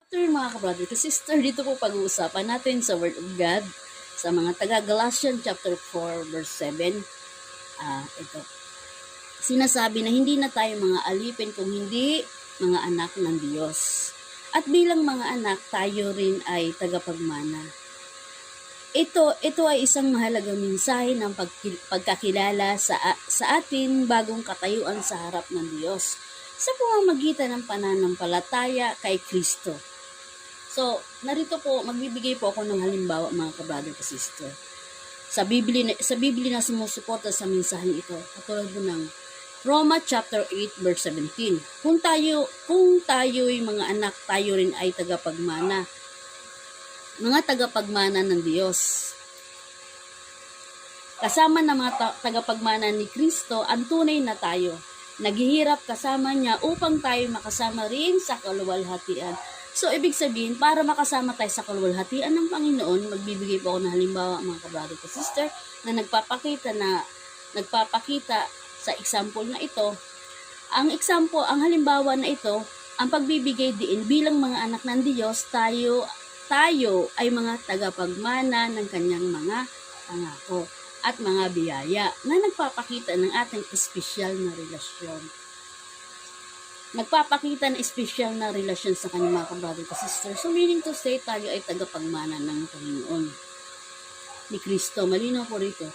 Mga kabrother, sister, dito po pag-uusapan natin sa Word of God sa mga taga-Galatians chapter 4 verse 7. Ito. Sinasabi na hindi na tayo mga alipin kung hindi mga anak ng Diyos. At bilang mga anak, tayo rin ay tagapagmana. Ito ay isang mahalagang mensahe ng pagkakilala sa atin bagong katayuan sa harap ng Diyos sa pamamagitan ng pananampalataya kay Kristo. So, narito po, magbibigay po ako ng halimbawa mga kabrother ka sister. Sa Biblia na sumusuporta sa mensaheng ito, katulad po ng Roma chapter 8 verse 17. Kung tayo'y mga anak, tayo rin ay tagapagmana. Mga tagapagmana ng Diyos. Kasama ng mga tagapagmana ni Kristo, ang tunay na tayo. Naghihirap kasama niya upang tayo makasama rin sa kaluwalhatian. So, ibig sabihin, para makasama tayo sa kaluwalhatian ng Panginoon, magbibigay po ako ng halimbawa mga kabrother ko sister na nagpapakita sa example na ito. Ang halimbawa na ito, ang pagbibigay diin bilang mga anak ng Diyos, tayo ay mga tagapagmana ng kanyang mga pangako at mga biyaya na nagpapakita ng ating espesyal na relasyon. Nagpapakita ng espesyal na relasyon sa kanyang mga kabrother ka sister. So, meaning to say, tayo ay tagapagmana ng Panginoon ni Kristo. Malinaw po rito.